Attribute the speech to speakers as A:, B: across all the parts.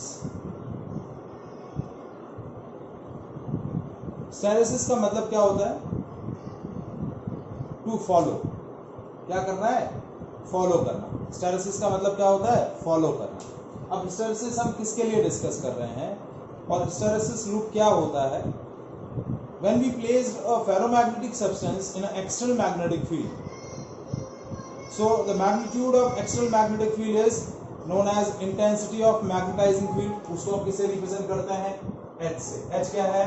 A: Hysteresis. Hysteresis का मतलब क्या होता है? To follow. क्या करना है? फॉलो करना। हिस्टैरिसीस का मतलब क्या होता है? फॉलो करना। अब हिस्टैरिसीस हम किसके लिए डिस्कस कर रहे हैं और हिस्टैरिसीस लूप क्या होता है? When we placed a ferromagnetic substance in an external magnetic field, so the magnitude of external magnetic field is known as intensity of magnetizing field। उसको हम किससे रिप्रेजेंट करते हैं? H से। H क्या है?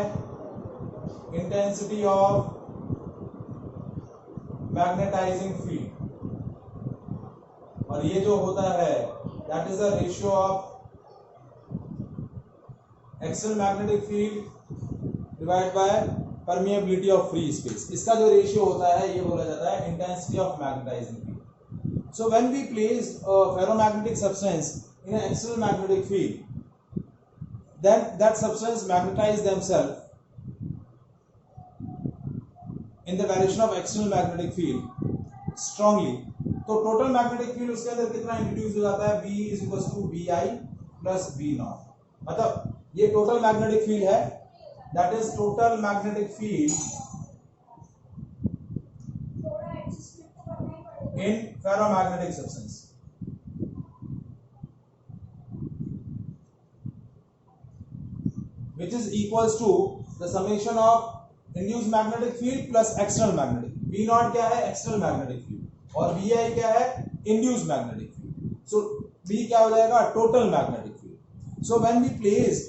A: Intensity of magnetizing field। और ये जो होता है that is the ratio of external magnetic field divided by permeability of free space। इसका जो रेशियो होता है ये बोला जाता है intensity of magnetising field. So when we place a ferromagnetic substance in an external magnetic field, then that substance magnetize themselves in the direction of external magnetic field strongly। तो total magnetic field उसके अंदर कितना introduce हो जाता है? B is equals to BI plus B not. मतलब ये total magnetic field है, that is total magnetic field in ferromagnetic substance। which is equals to the summation of induced magnetic field plus external magnetic। B not क्या है? external magnetic field और BI क्या है? induced magnetic field। so B क्या हो जाएगा? total magnetic field। so when we place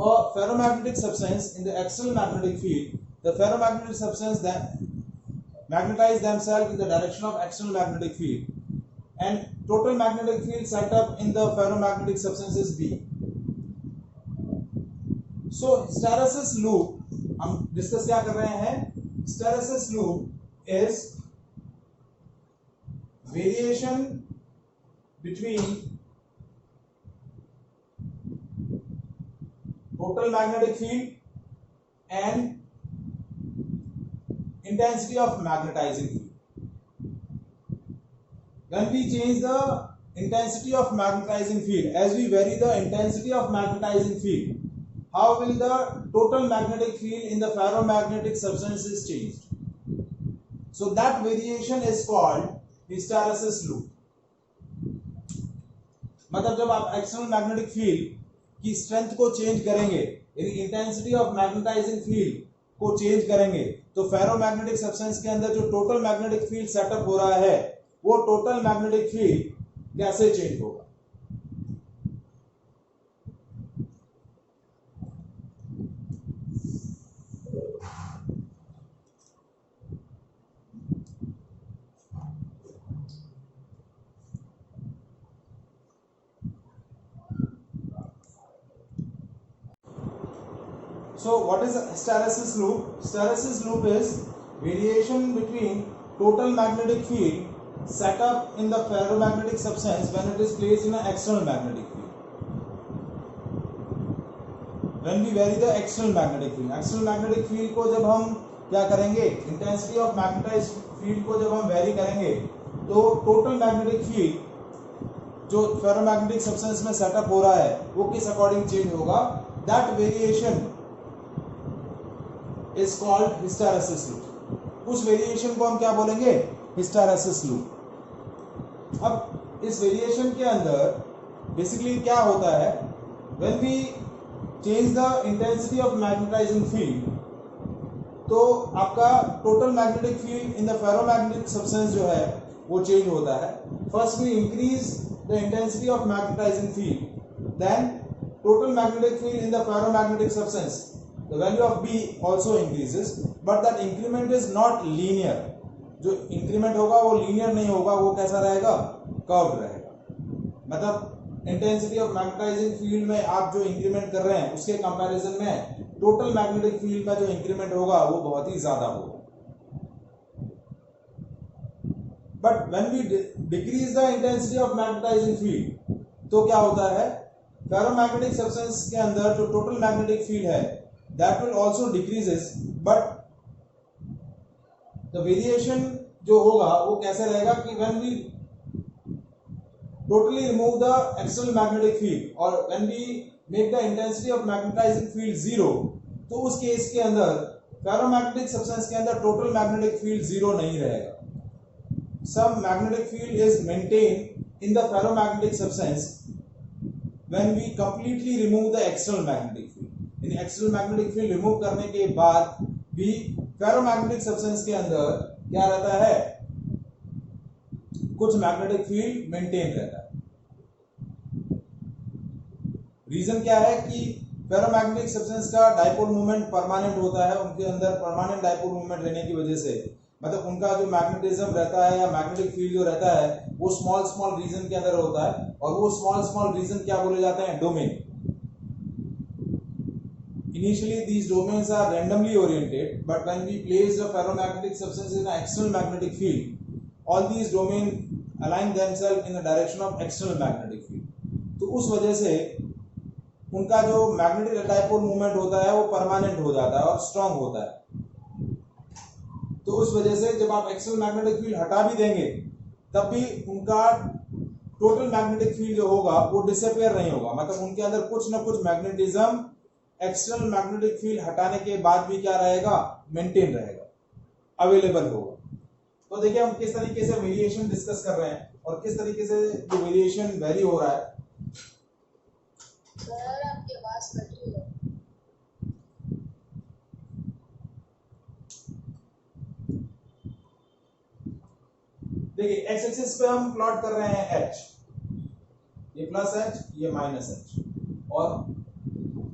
A: a ferromagnetic substance in the external magnetic field, the ferromagnetic substance that magnetize themselves in the direction of external magnetic field, and total magnetic field set up in the ferromagnetic substance is B। so hysteresis loop हम discuss क्या कर रहे हैं? hysteresis loop is variation between total magnetic field and intensity of magnetizing field। when we change the intensity of magnetizing field, as we vary the intensity of magnetizing field, how will the total magnetic field in the ferromagnetic substance is changed? so that variation is called hysteresis loop। मतलब जब आप external magnetic field की strength को change करेंगे, यानी intensity of magnetising field को change करेंगे, तो फेरोमैग्नेटिक सब्सटेंस के अंदर जो टोटल मैग्नेटिक फील्ड सेटअप हो रहा है वो टोटल मैग्नेटिक फील्ड कैसे चेंज होगा? So what is a hysteresis loop? Hysteresis loop is variation between total magnetic field set up in the ferromagnetic substance when it is placed in an external magnetic field। when we vary the external magnetic field, external magnetic field को जब हम क्या करेंगे? intensity of magnetized field को जब हम vary करेंगे तो total magnetic field जो ferromagnetic substance में सेटअप हो रहा है वो किस अकॉर्डिंग चेंज होगा? that variation is called hysteresis loop। उस वेरिएशन को हम क्या बोलेंगे? hysteresis loop। अब इस वेरिएशन के अंदर बेसिकली क्या होता है? when we change the intensity of magnetizing field, तो आपका total magnetic field in the ferromagnetic substance जो है वो चेंज होता है। first we increase the intensity of magnetizing field, then total magnetic field in the ferromagnetic substance, the value of B also increases, but that increment is not linear। जो increment होगा वो linear नहीं होगा, वो कैसा रहेगा? कर्व्ड रहेगा। मतलब इंटेंसिटी ऑफ मैग्नेटाइजिंग फील्ड में आप जो इंक्रीमेंट कर रहे हैं उसके कंपैरिजन में टोटल मैग्नेटिक फील्ड का जो इंक्रीमेंट होगा वो बहुत ही ज्यादा होगा। But when we decrease the intensity of magnetising field तो क्या होता है? फेरोमैग्नेटिक सब्सटेंस के अंदर जो टोटल मैग्नेटिक फील्ड है that will also decreases, but the variation जो होगा वो कैसे रहेगा कि when we totally remove the external magnetic field or when we make the intensity of magnetising field zero, तो उस केस के अंदर फेरोमैग्नेटिक सब्सटेंस के अंदर टोटल मैग्नेटिक फील्ड जीरो नहीं रहेगा. Some magnetic field is maintained in the ferromagnetic substance when we completely remove the external magnetic field. In external magnetic field remove करने के बाद भी ferromagnetic substance के अंदर क्या रहता है, कुछ magnetic field maintain रहता है. रीजन क्या है कि फेरोमैग्नेटिक सब्सटेंस का डाइपोल मूवमेंट परमानेंट होता है, उनके अंदर परमानेंट डाइपोल मूवमेंट रहने की वजह से, मतलब उनका जो मैग्नेटिज्म रहता है या मैग्नेटिक फील्ड जो रहता है वो स्मॉल स्मॉल रीजन के अंदर होता है, और वो स्मॉल स्मॉल रीजन क्या बोले जाते हैं, domain. Initially these domains are randomly oriented, but when we place the ferromagnetic substance in external magnetic field, all these domain align themselves in the direction of external magnetic field. तो उस वजह से उनका जो मैग्नेटिक डाइपोल मूवमेंट होता है वो permanent हो जाता है और स्ट्रांग होता है. तो उस वजह से जब आप एक्सटर्नल मैग्नेटिक फील्ड हटा भी देंगे तब भी उनका टोटल मैग्नेटिक फील्ड जो होगा वो डिसअपियर नहीं होगा, मतलब उनके अंदर कुछ ना कुछ मैग्नेटिज्म एक्सटर्नल मैग्नेटिक फील्ड हटाने के बाद भी क्या रहेगा, मेंटेन रहेगा, अवेलेबल होगा. तो देखिए हम किस तरीके से वेरिएशन डिस्कस कर रहे हैं और किस तरीके से जो वेरिएशन वेरी हो रहा है.
B: सर आपकी आवाज कट रही है.
A: देखिए एक्स एक्सिस पे हम प्लॉट कर रहे हैं h, ये प्लस h ये माइनस h, और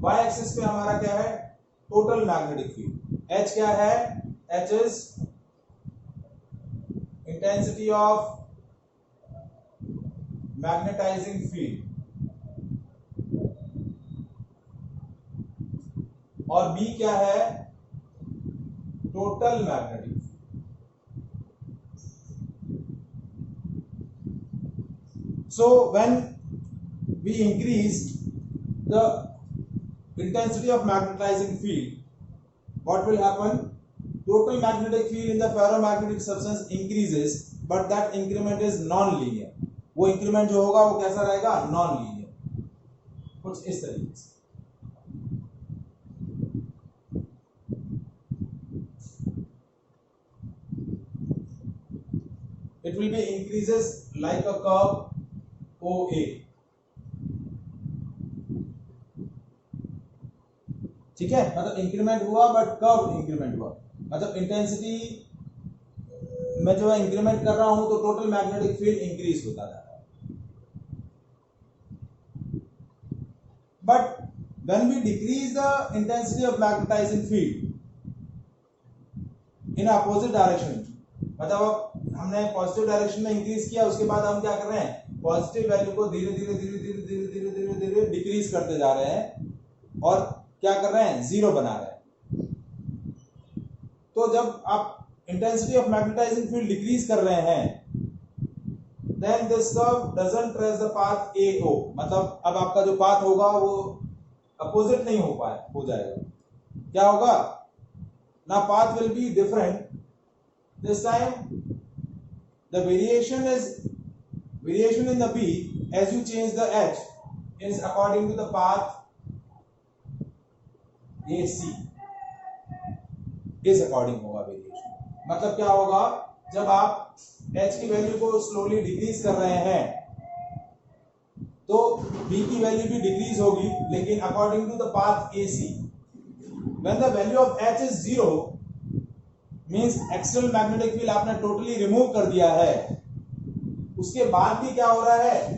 A: y एक्सिस पे हमारा क्या है, टोटल मैग्नेटिक फील्ड. h क्या है, h is intensity of magnetising field, और b क्या है, total magnetic. So when we increase the intensity of magnetizing field, what will happen? Total magnetic field in the ferromagnetic substance increases, but that increment is non-linear. वो increment जो होगा वो कैसा रहेगा, non-linear, कुछ इस तरीके से. It will be increases like a curve OA. ठीक है, मतलब इंक्रीमेंट हुआ बट कर्व इंक्रीमेंट हुआ, मतलब इंटेंसिटी में जो है इंक्रीमेंट कर रहा हूं तो टोटल मैग्नेटिक फील्ड इंक्रीज होता जा रहा है. But when we decrease the intensity of magnetising field in opposite direction, मतलब हमने पॉजिटिव डायरेक्शन में इंक्रीज किया, उसके बाद हम क्या कर रहे हैं, पॉजिटिव वैल्यू को धीरे धीरे धीरे धीरे धीरे धीरे धीरे धीरे डिक्रीज करते जा रहे हैं और क्या कर रहे हैं, जीरो बना रहे हैं. तो जब आप intensity of magnetising field decrease कर रहे हैं, then this curve doesn't trace the path AO, मतलब अब आपका जो पाथ होगा वो अपोजिट नहीं हो जाएगा. क्या होगा ना, path will be different. This time the variation in the B as you change the h is according to the path AC is according होगा वेरिएशन. मतलब क्या होगा, जब आप h की वैल्यू को स्लोली डिक्रीज कर रहे हैं तो B की वैल्यू भी डिक्रीज होगी, लेकिन according to the path AC. When the value of h is 0 means external magnetic field आपने टोटली रिमूव कर दिया है, उसके बाद भी क्या हो रहा है,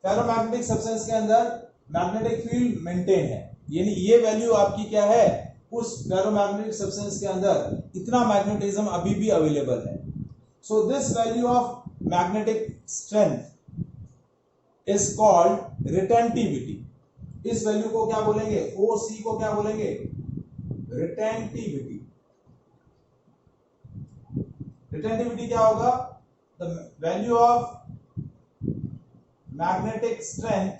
A: फेरोमैग्नेटिक सब्सटेंस के अंदर मैग्नेटिक फील्ड मेंटेन है, यानी ये वैल्यू आपकी क्या है, उस फेरोमैग्नेटिक सब्सटेंस के अंदर इतना मैग्नेटिज्म अभी भी अवेलेबल है. So this value of magnetic strength is called retentivity. इस वैल्यू को क्या बोलेंगे, OC को क्या बोलेंगे, रिटेंटिविटी. रिटेंटिविटी क्या होगा, the value of magnetic strength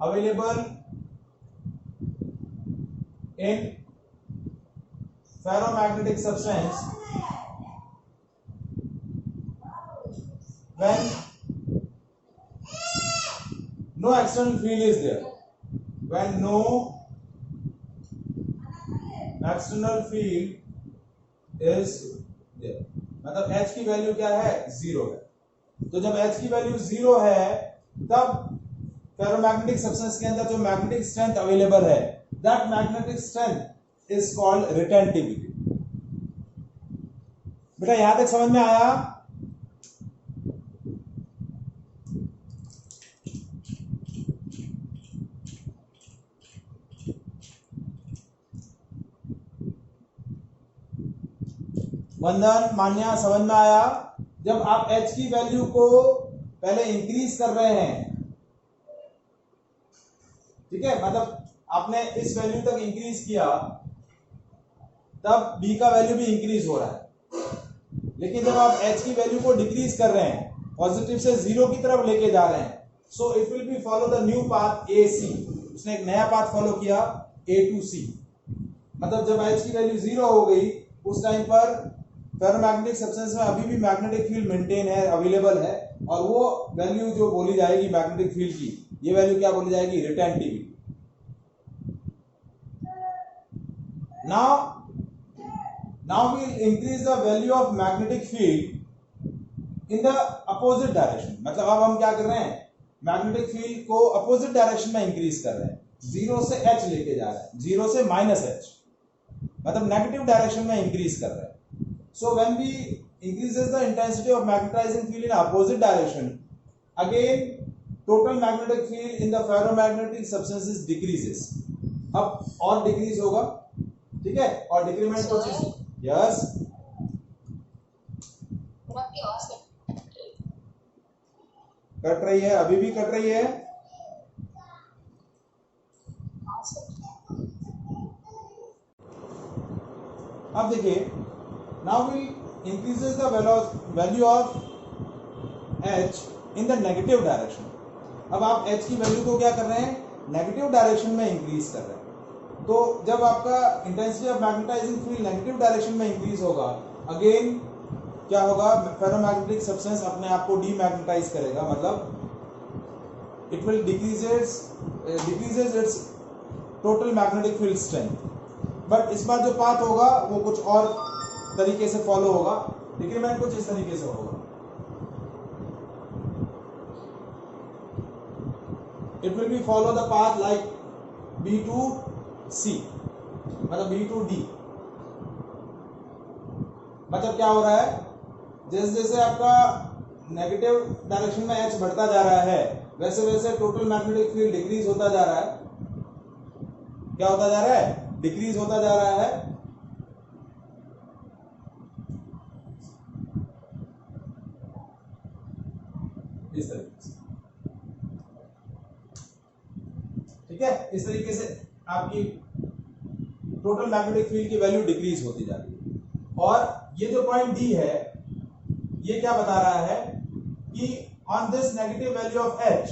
A: available in ferromagnetic substance when no external field is there. When no external field is there, मतलब h की वैल्यू क्या है, 0 है। तो जब h की वैल्यू 0 है तब फेरोमैग्नेटिक सब्सटेंस के अंदर जो मैग्नेटिक स्ट्रेंथ अवेलेबल है, that magnetic strength is called retentivity. बेटा यहां तक समझ में आया? वंदन, मान्या, समझ में आया? जब आप h की वैल्यू को पहले इंक्रीज कर रहे हैं, ठीक है, मतलब आपने इस वैल्यू तक इंक्रीज किया तब b का वैल्यू भी इंक्रीज हो रहा है। लेकिन जब आप h की वैल्यू को डिक्रीज कर रहे हैं, पॉजिटिव से 0 की तरफ लेके जा रहे हैं, so it will be follow the new path AC। उसने एक नया पाथ फॉलो किया A to C। मतलब जब h की वैल्यू 0 हो गई उस टाइम पर फेरोमैग्नेटिक सब्सटेंस में अभी भी मैग्नेटिक फील्ड मेंटेन है, अवेलेबल है, और वो वैल्यू जो बोली जाएगी मैग्नेटिक फील्ड की, ये वैल्यू क्या बोली जाएगी, retentivity. now we'll increase the value of magnetic field in the opposite direction। मतलब अब हम क्या कर रहे हैं, मैग्नेटिक फील्ड को अपोजिट डायरेक्शन में इंक्रीज कर रहे हैं, 0 से h लेके जा रहे हैं, 0 से -h, मतलब नेगेटिव डायरेक्शन में इंक्रीज कर रहे हैं। So when we increases the intensity of magnetizing field in opposite direction, again total magnetic field in the ferromagnetic substances decreases। अब और डिक्रीज होगा, ठीक है, और डिक्रीमेंट को चीज, यस कट रही है, अभी भी कट रही है। अब देखिए, now we increases the value of h in the negative direction। अब आप h की वैल्यू को क्या कर रहे हैं, नेगेटिव डायरेक्शन में इंक्रीज कर रहे हैं। तो जब आपका intensity of magnetising field negative direction में इंक्रीज होगा, अगेन क्या होगा, फेरोमैग्नेटिक सब्सटेंस अपने आप को डीमैग्नेटाइज करेगा, मतलब it will decreases it's total magnetic field strength. But इस बार जो पाथ होगा वो कुछ और तरीके से फॉलो होगा, डिक्रीमेंट कुछ इस तरीके से होगा। It will be follow the path like B to C, मतलब B to D। मतलब क्या हो रहा है, जैसे जैसे आपका नेगेटिव डायरेक्शन में h बढ़ता जा रहा है, वैसे वैसे टोटल मैग्नेटिक फील्ड डिक्रीज होता जा रहा है। क्या होता जा रहा है, डिक्रीज होता जा रहा है। इस तरीके से, ठीक है, इस तरीके से आपकी टोटल मैग्नेटिक फील्ड की वैल्यू डिक्रीज होती जा रही है। और ये जो पॉइंट डी है, ये क्या बता रहा है कि on this negative value of h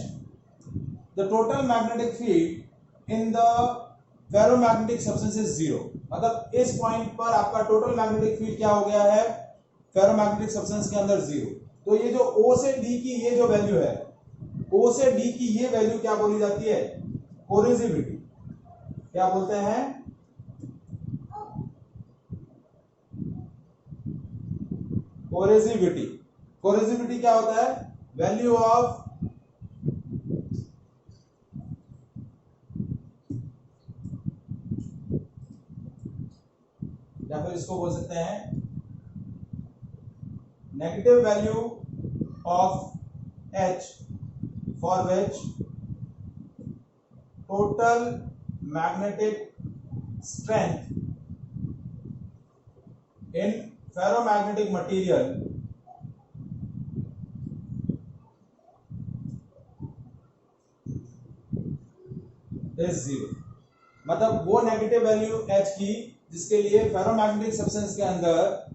A: the total magnetic field in the ferromagnetic substance is 0। मतलब इस पॉइंट पर आपका टोटल मैग्नेटिक फील्ड क्या हो गया है, फेरोमैग्नेटिक सब्सटेंस के अंदर 0। तो ये जो O से D की ये जो वैल्यू है, O से D की ये वैल्यू क्या बोली जाती है, कोरेसिविटी। क्या बोलते हैं, कोरेसिविटी। कोरेसिविटी क्या होता है, वैल्यू ऑफ या फिर इसको बोल सकते हैं negative value of h for which total magnetic strength in ferromagnetic material is 0। मतलब वो नेगेटिव वैल्यू h की जिसके लिए फेरोमैग्नेटिक सब्सटेंस के अंदर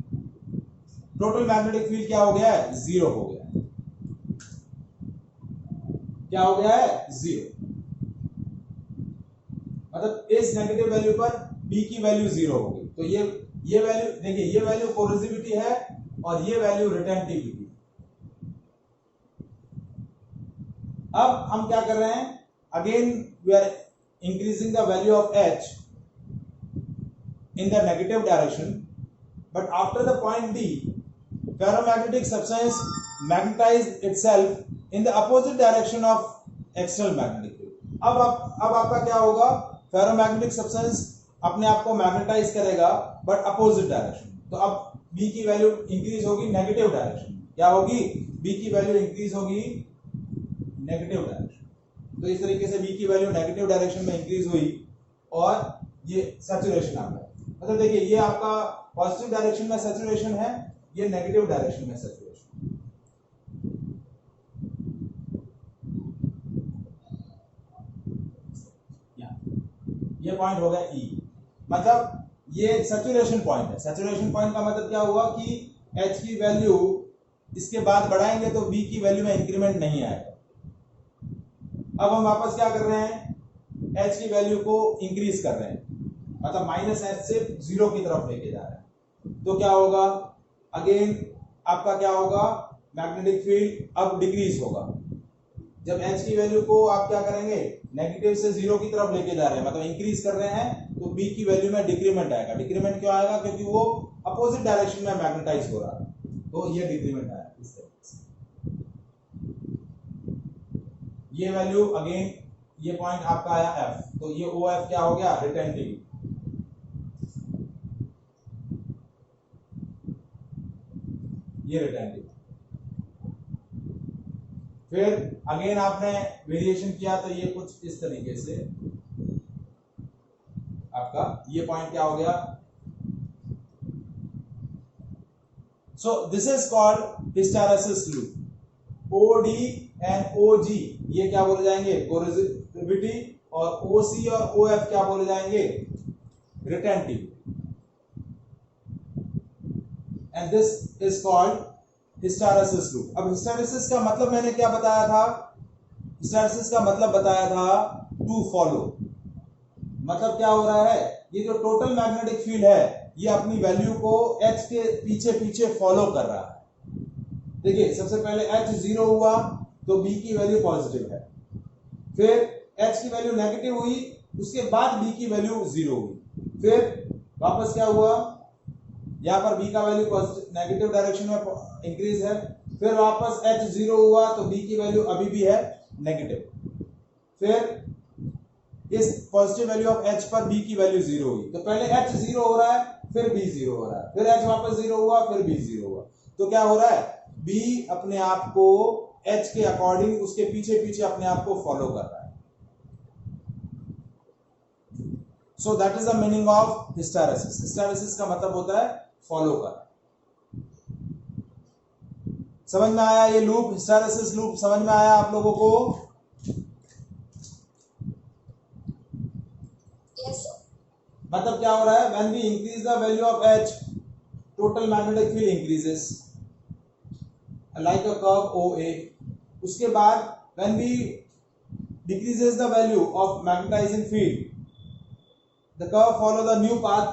A: टोटल मैग्नेटिक फील्ड क्या हो गया है, 0 हो गया है। क्या हो गया है, 0। मतलब इस नेगेटिव वैल्यू पर B की वैल्यू 0 हो गई। तो ये वैल्यू देखिए, ये वैल्यू कोरेसिविटी है और ये वैल्यू रिटेंटिविटी। अब हम क्या कर रहे हैं, again we are increasing the value of H in the negative direction, but after the point D, ferromagnetic substance magnetized itself in the opposite direction of external magnetic field. अब आपका क्या होगा, फेरोमैग्नेटिक सब्सटेंस अपने आप को magnetise करेगा but opposite direction. तो अब B की वैल्यू इंक्रीज होगी नेगेटिव डायरेक्शन। क्या होगी, B की वैल्यू इंक्रीज होगी नेगेटिव डायरेक्शन। तो इस तरीके से B की वैल्यू नेगेटिव डायरेक्शन में इंक्रीज हुई और ये सैचुरेशन आ गया। मतलब देखिए, ये आपका पॉजिटिव डायरेक्शन में सैचुरेशन है, ये नेगेटिव डायरेक्शन में सैचुरेशन। ये पॉइंट हो गया E, मतलब ये सैचुरेशन पॉइंट है। सैचुरेशन पॉइंट का मतलब क्या हुआ कि H की वैल्यू इसके बाद बढ़ाएंगे तो B की वैल्यू में इंक्रीमेंट नहीं आएगा। अब हम वापस क्या कर रहे हैं, H की वैल्यू को इंक्रीज कर रहे हैं, मतलब -H से 0 की तरफ लेके जा रहे हैं। तो क्या होगा, अगेन आपका क्या होगा, मैग्नेटिक फील्ड अब डिक्रीज होगा। जब H की वैल्यू को आप क्या करेंगे, नेगेटिव से 0 की तरफ लेके जा रहे हैं, मतलब इंक्रीज कर रहे हैं, तो B की वैल्यू में डिक्रीमेंट आएगा। डिक्रीमेंट क्यों आएगा, क्योंकि वो अपोजिट डायरेक्शन में मैग्नेटाइज हो रहा है, तो ये डिक्रीमेंट आएगा इस तरीके से। ये वैल्यू अगेन, ये पॉइंट आपका आया F, तो ये OF क्या हो गया, रिटेंटिव। ये रिटेंटिव। फिर अगेन आपने वेरिएशन किया तो ये कुछ इस तरीके से आपका ये पॉइंट क्या हो गया। So this is called hysteresis loop. OD and OG ये क्या बोले जाएंगे, कोरोसिविटी, और OC और OF क्या बोले जाएंगे, retentive. And this is called hysteresis loop. अब हिस्टैरिसीस का मतलब मैंने क्या बताया था, हिस्टैरिसीस का मतलब बताया था टू फॉलो। मतलब क्या हो रहा है, ये जो टोटल मैग्नेटिक फील्ड है ये अपनी वैल्यू को H के पीछे पीछे फॉलो कर रहा है। देखिए, सबसे पहले H 0 हुआ तो B की वैल्यू पॉजिटिव है, फिर H की वैल्यू नेगेटिव हुई, उसके बाद B की वैल्यू 0 हुई, फिर वापस क्या हुआ, यहाँ पर B का वैल्यू पॉजिटिव नेगेटिव डायरेक्शन में इंक्रीज है, फिर वापस H 0 हुआ तो B की वैल्यू अभी भी है नेगेटिव, फिर इस पॉजिटिव वैल्यू ऑफ H पर B की वैल्यू 0 हुई। तो पहले H 0 हो रहा है, फिर B 0 हो रहा है, फिर H वापस 0 हुआ, फिर B 0 हुआ। तो क्या हो रहा है, B अपने आप को H के अकॉर्डिंग उसके पीछे पीछे अपने आप को फॉलो कर रहा है। सो that is the meaning of hysteresis. Hysteresis का मतलब होता है फॉलो करना। समझ में आया ये लूप, हिस्टैरिसीस लूप समझ में आया आप लोगों को?
B: Yes, sir.
A: मतलब क्या हो रहा है, when we increase the value of H, total magnetic field increases like a curve OA. उसके बाद when we decreases the value of magnetizing field, the curve follow the new path,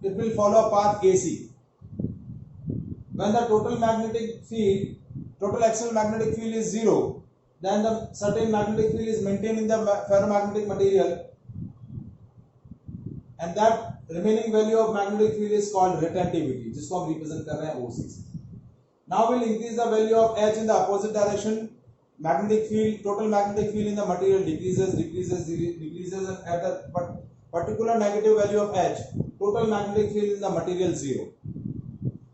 A: it will follow a path AC. When the total magnetic field, total external magnetic field is 0, then the certain magnetic field is maintained in the ferromagnetic material, and that remaining value of magnetic field is called retentivity, जिसको हम represent कर रहे हैं OC से. Now we'll increase the value of H in the opposite direction. Magnetic field, total magnetic field in the material decreases, and at the particular negative value of H, total magnetic field in the material 0.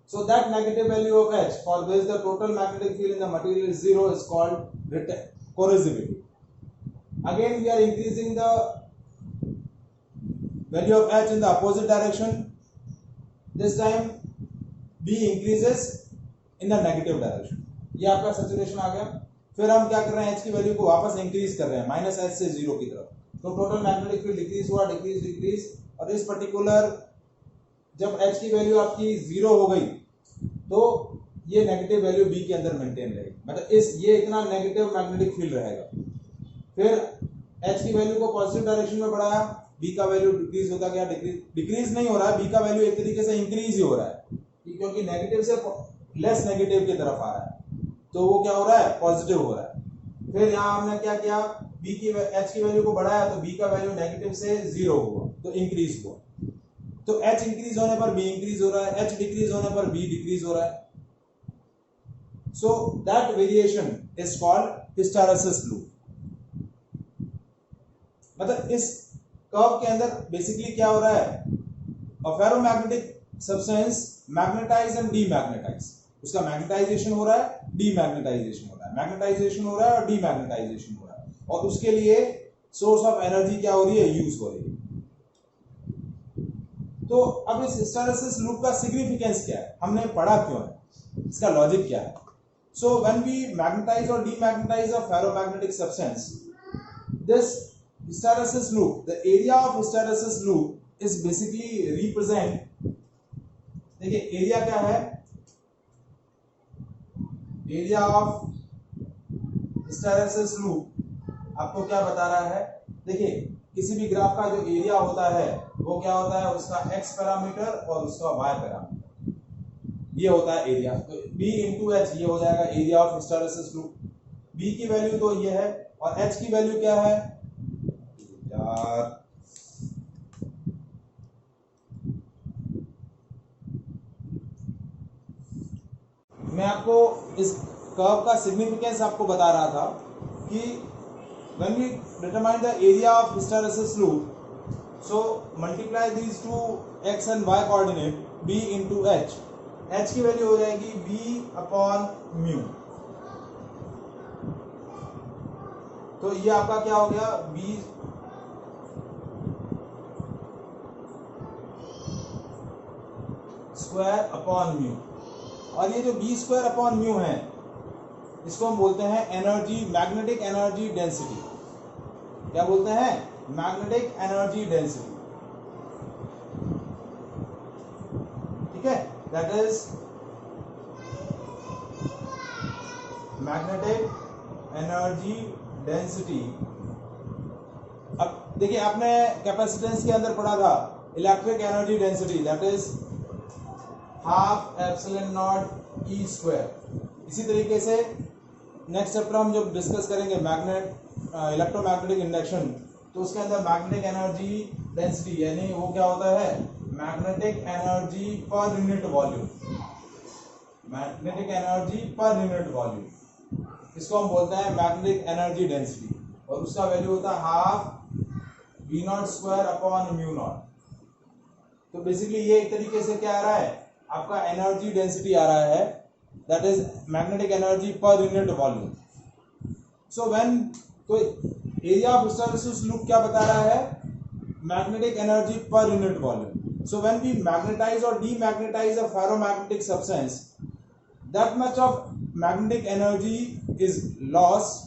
A: So that negative value of H, for which the total magnetic field in the material is 0, is called corrosivity. Again, we are increasing the value of H in the opposite direction. This time B increases in the negative direction. ये आपका saturation आ गया। फिर हम क्या कर रहे हैं, H की वैल्यू को वापस इंक्रीज कर रहे हैं -H से 0 की तरफ। तो टोटल मैग्नेटिक फील्ड डिक्रीज हुआ, डिक्रीज, और इस पर्टिकुलर जब H की वैल्यू आपकी 0 हो गई तो ये नेगेटिव वैल्यू B के अंदर मेंटेन रहेगी, मतलब ये इतना नेगेटिव मैग्नेटिक फील्ड रहेगा। फिर H की वैल्यू को पॉजिटिव डायरेक्शन में बढ़ाया, B का वैल्यू डिक्रीज होता गया, डिक्रीज नहीं हो रहा है, B का वैल्यू एक तरीके से इंक्रीज ही हो रहा है, क्योंकि नेगेटिव से लेस नेगेटिव की तरफ आ रहा है, तो वो क्या हो रहा है, पॉजिटिव हो रहा है। फिर यहाँ हमने क्या किया, बी की एच की वैल्यू को बढ़ाया तो बी का वैल्यू नेगेटिव से 0 हुआ तो इंक्रीज हुआ, तो एच इंक्रीज होने पर बी इंक्रीज हो रहा है, एच डिक्रीज होने पर बी डिक्रीज हो रहा है। So that variation is called hysteresis loop. मतलब इस कर्व के अंदर बेसिकली क्या हो रहा है, a ferromagnetic substance magnetize and demagnetize, उसका मैग्नेटाइजेशन हो रहा है, डीमैग्नेटाइजेशन हो रहा है, मैग्नेटाइजेशन हो रहा है और डीमैग्नेटाइजेशन हो रहा है, और उसके लिए सोर्स ऑफ एनर्जी क्या हो रही है, यूज हो रही है। तो अब इस हिस्टैरिसीस लूप का सिग्निफिकेंस क्या है, हमने पढ़ा क्यों है, इसका लॉजिक क्या है। सो व्हेन वी मैग्नेटाइज और demagnetize a ferromagnetic substance, this hysteresis loop, the area of hysteresis loop is basically represent, देखिए एरिया क्या है, एरिया ऑफ हिस्टैरिसीस लूप आपको क्या बता रहा है, देखिए किसी भी ग्राफ का जो एरिया होता है वो क्या होता है, उसका x पैरामीटर और उसका y पैरामीटर, ये होता है एरिया। तो b इंटू एच ये हो जाएगा area of hysteresis loop. b की वैल्यू तो ये है और h की वैल्यू क्या है यार, मैं आपको इस कर्व का सिग्निफिकेंस आपको बता रहा था कि when we determine the area of hysteresis loop, so multiply these two x and y coordinate b into h, h की वैल्यू हो जाएगी b अपॉन म्यू, तो ये आपका क्या हो गया b स्क्वायर अपॉन म्यू, और ये जो b स्क्वायर अपॉन म्यू है इसको हम बोलते हैं एनर्जी, मैग्नेटिक एनर्जी डेंसिटी। क्या बोलते हैं, मैग्नेटिक एनर्जी डेंसिटी, ठीक है, that is magnetic energy density. अब देखिए आपने कैपेसिटेंस के अंदर पढ़ा था electric energy density, that is half epsilon not E square. इसी तरीके से नेक्स्ट चैप्टर हम जब डिस्कस करेंगे इलेक्ट्रोमैग्नेटिक इंडक्शन, तो उसके अंदर मैग्नेटिक एनर्जी डेंसिटी यानी वो क्या होता है, magnetic energy per unit volume, magnetic energy per unit volume, इसको हम बोलते हैं मैग्नेटिक एनर्जी डेंसिटी, और उसका वैल्यू होता है half V naught square upon mu naught. तो बेसिकली ये एक तरीके से क्या आ रहा है, आपका एनर्जी डेंसिटी आ रहा है, that is magnetic energy per unit volume. So when, तो एरिया ऑफ हिस्टैरिसीस लूप क्या बता रहा है, magnetic energy per unit volume. So when we magnetize और demagnetize a ferromagnetic substance, that much of magnetic energy is lost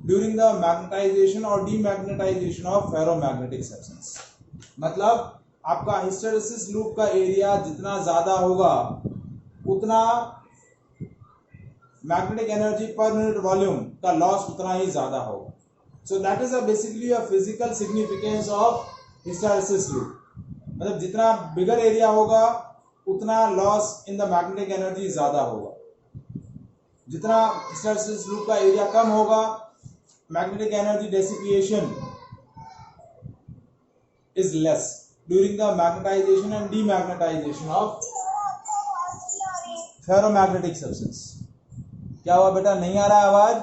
A: during the magnetization or demagnetization of ferromagnetic substance। मतलब आपका hysteresis loop का area जितना ज्यादा होगा उतना magnetic energy per unit volume का loss उतना ही ज्यादा होगा। So that is basically a physical significance of hysteresis loop, मतलब जितना बिगर एरिया होगा उतना loss in the magnetic energy ज्यादा होगा, जितना हिस्टैरिसीस लूप का एरिया कम होगा magnetic energy dissipation is less during the magnetization and demagnetization of ferromagnetic substance. क्या हुआ बेटा, नहीं आ रहा है आवाज?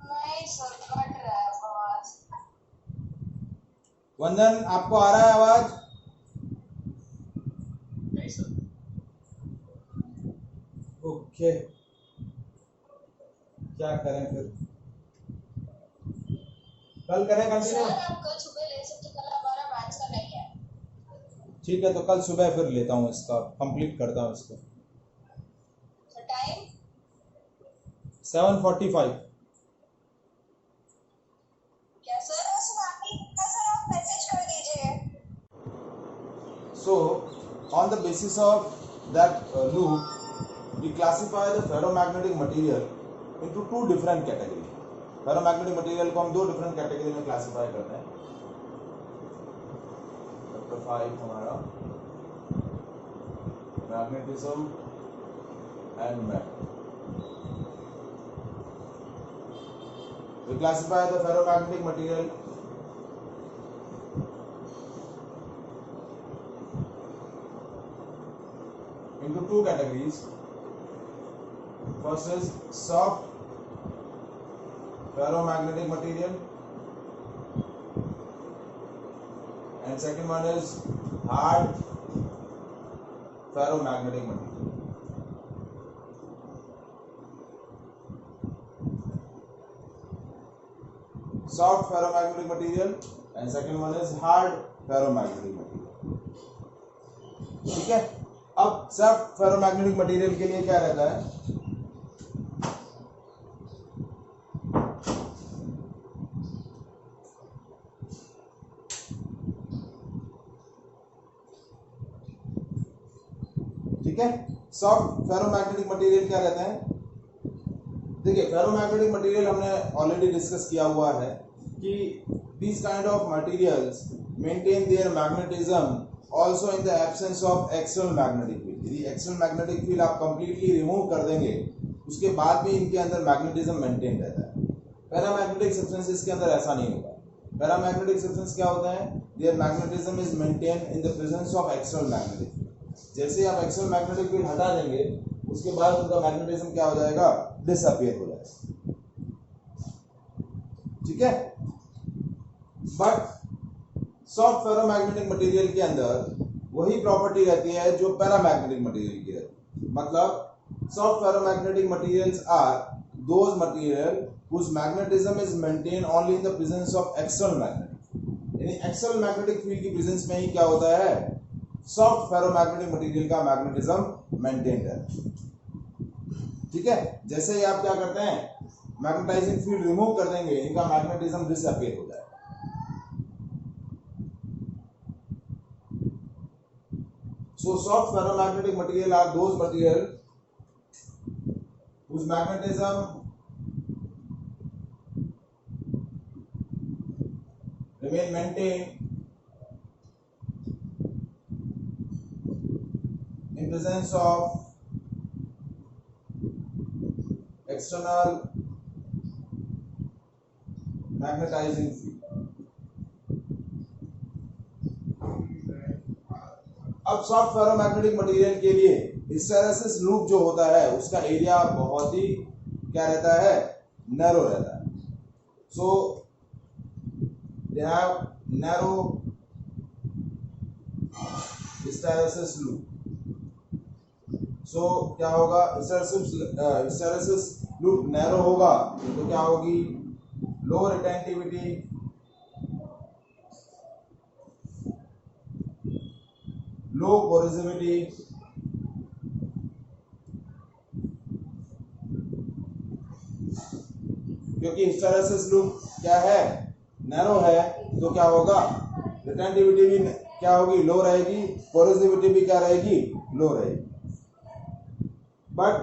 B: नहीं सर, कट रहा है आवाज।
A: वंदन आपको आ रहा है आवाज?
B: नहीं सर।
A: ओके, क्या करें फिर, कल करें कंटिन्यू?
B: सर आप कल सुबह ले सकते, कल हमारा मैथ्स का नहीं है।
A: ठीक है, तो कल सुबह फिर लेता हूँ, इसका कंप्लीट करता हूँ इसको।
B: Sir time
A: 7:45।
B: क्या सर? सर आप मैसेज कर दीजिए।
A: So on the basis of that loop, we classify the ferromagnetic material into two different categories. ferromagnetic material को हम दो different category में classify करते हैं। Chapter 5 हमारा magnetism and metal. We classify the ferromagnetic material into two categories. First is soft ferromagnetic material and second one is hard ferromagnetic material. Soft ferromagnetic material and second one is hard ferromagnetic material. ठीक है, अब soft ferromagnetic material के लिए क्या रहता है? ठीक है, सॉफ्ट फेरोमैग्नेटिक मटेरियल क्या रहता है? देखिए, फेरोमैग्नेटिक मटेरियल हमने ऑलरेडी डिस्कस किया हुआ है कि these kind of materials maintain their magnetism also in the absence of external magnetic field. यदि external magnetic field आप completely remove कर देंगे, उसके बाद भी इनके अंदर magnetism maintain रहता है. पैरामैग्नेटिक सब्सटेंसेस के अंदर ऐसा नहीं होगा. पैरामैग्नेटिक सब्सटेंस क्या होता है? Their magnetism is maintained in the presence of external magnetic field. जैसे आप एक्सटर्नल मैग्नेटिक फील्ड हटा देंगे, उसके बाद उनका मैग्नेटिज्म क्या हो जाएगा? डिसअपियर हो जाएगा. ठीक है, बट सॉफ्ट फेरोमैग्नेटिक मटेरियल के अंदर वही प्रॉपर्टी रहती है जो पैरामैग्नेटिक मटेरियल की रहती है. मतलब soft ferromagnetic materials are those material whose magnetism is maintained only in the presence of external magnetic field. यानी एक्सटर्नल मैग्नेटिक फील्ड की प्रेजेंस में ही क्या होता है? सॉफ्ट फेरोमैग्नेटिक मटेरियल का मैग्नेटिज्म मेंटेन है. ठीक है, जैसे ही आप क्या करते हैं, मैग्नेटाइजिंग फील्ड रिमूव कर देंगे, इनका मैग्नेटिज्म डिसअपियर हो जाएगा. So soft ferromagnetic material are those material whose magnetism remain maintained in presence of external magnetizing field. अब सॉफ्ट फेरोमैग्नेटिक मटेरियल के लिए हिस्टेरेसिस लूप जो होता है उसका एरिया बहुत ही क्या रहता है? नैरो रहता है. So they have narrow hysteresis loop. So क्या होगा? हिस्टेरेसिस लूप नैरो होगा तो क्या होगी? लो रिटेंटिविटी, लो पोरोसिविटी, क्योंकि हिस्टेरेसिस लूप क्या है? नैरो है, तो क्या होगा? रिटेंटिविटी भी क्या होगी? लो रहेगी. पोरोसिविटी भी क्या रहेगी? लो रहेगी. बट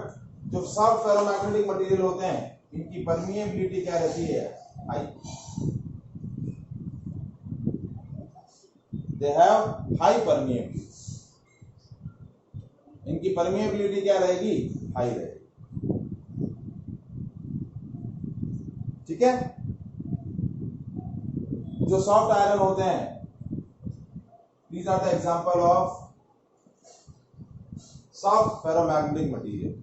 A: जो सॉफ्ट फेरोमैग्नेटिक मटेरियल होते हैं, इनकी परमिएबिलिटी क्या रहती है? High. They have high permeability. इनकी परमिएबिलिटी क्या रहेगी? हाई रहेगी. ठीक है, जो सॉफ्ट आयरन होते हैं, these are the example of soft ferromagnetic material.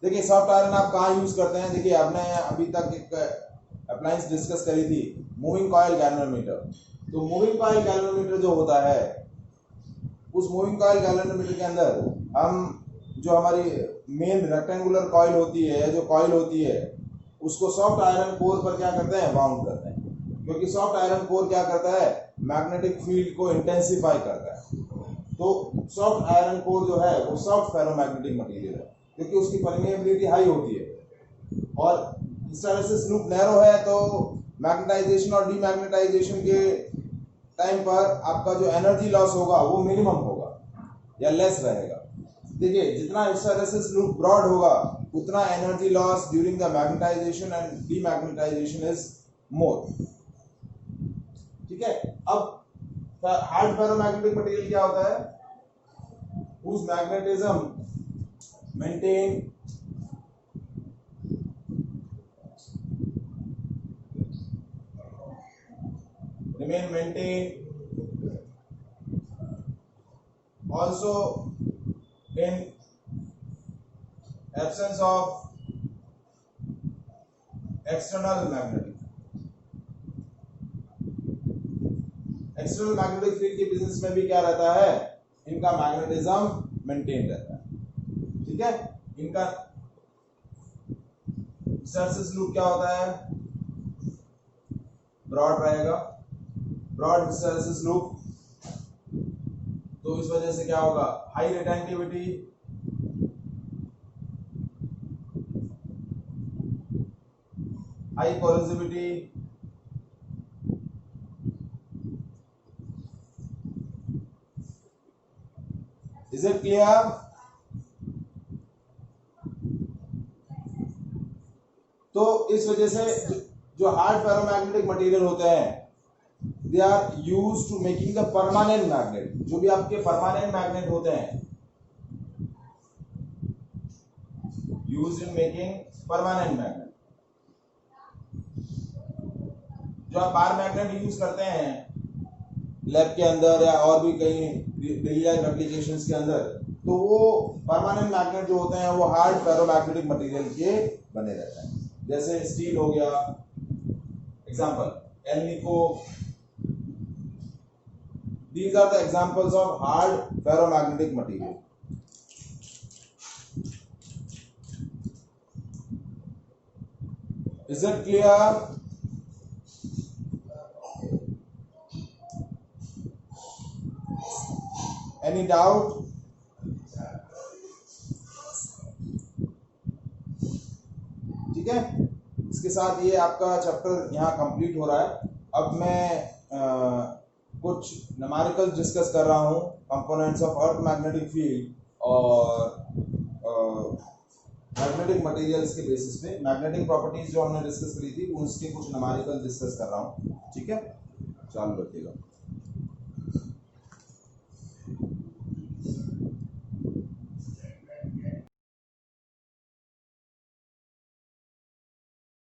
A: देखिए, सॉफ्ट आयरन आप कहाँ यूज करते हैं? देखिए, आपने अभी तक एक अप्लायंस डिस्कस करी थी, मूविंग कॉइल गैल्वेनोमीटर. तो मूविंग कॉइल गैल्वेनोमीटर जो होता है, उस मूविंग कॉइल गैल्वेनोमीटर के अंदर हम जो हमारी मेन रेक्टेंगुलर कॉइल होती है, जो कॉइल होती है, उसको सॉफ्ट आयरन कोर पर क्या करते हैं? बाउंड करते हैं. क्योंकि सॉफ्ट आयरन कोर क्या करता है? मैग्नेटिक फील्ड को इंटेंसिफाई करता है. तो सॉफ्ट आयरन कोर जो है वो सॉफ्ट फेरोमैग्नेटिक मटेरियल है, क्योंकि उसकी परमिएबिलिटी हाई होती है. और हिस्टेरेसिस लूप नैरो है, तो मैग्नेटाइजेशन और डीमैग्नेटाइजेशन के टाइम पर आपका जो एनर्जी लॉस होगा वो मिनिमम होगा या लेस रहेगा. देखिए, जितना हिस्टेरेसिस लूप ब्रॉड होगा, उतना energy loss during the magnetization and demagnetization is more. ठीक है, अब हार्ड फेरोमैग्नेटिक मटेरियल क्या होता है? whose magnetism remain maintained also in absence of external magnetic field के बिजनेस में भी क्या रहता है, इनका मैग्नेटिज्म मेंटेन रहता है। ठीक है, इनका हिस्टैरिसीस लूप क्या होता है, ब्रॉड रहेगा, ब्रॉड हिस्टैरिसीस लूप। तो इस वजह से क्या होगा, high retentivity, high coercivity, is it clear? तो इस वजह से जो हार्ड फेरोमैग्नेटिक मटेरियल होते हैं they are used to making the permanent magnet. जो भी आपके परमानेंट मैग्नेट होते हैं, used in making permanent magnet. जो आप बार मैग्नेट यूज करते हैं लैब के अंदर या और भी कहीं डेली लाइफ एप्लीकेशंस के अंदर, तो वो परमानेंट मैग्नेट जो होते हैं वो हार्ड फेरोमैग्नेटिक मटेरियल के बने रहते हैं। जैसे स्टील हो गया, example alnico, these are the examples of hard ferromagnetic material. Is it clear? Any doubt? ठीक है, इसके साथ ये आपका चैप्टर यहाँ कंप्लीट हो रहा है। अब मैं कुछ न्यूमेरिकल डिस्कस कर रहा हूँ, components of earth magnetic field और मैग्नेटिक मटेरियल्स के बेसिस पे मैग्नेटिक प्रॉपर्टीज जो हमने डिस्कस करी थी उसके कुछ न्यूमेरिकल डिस्कस कर रहा हूँ। ठीक है, चालू रखिएगा।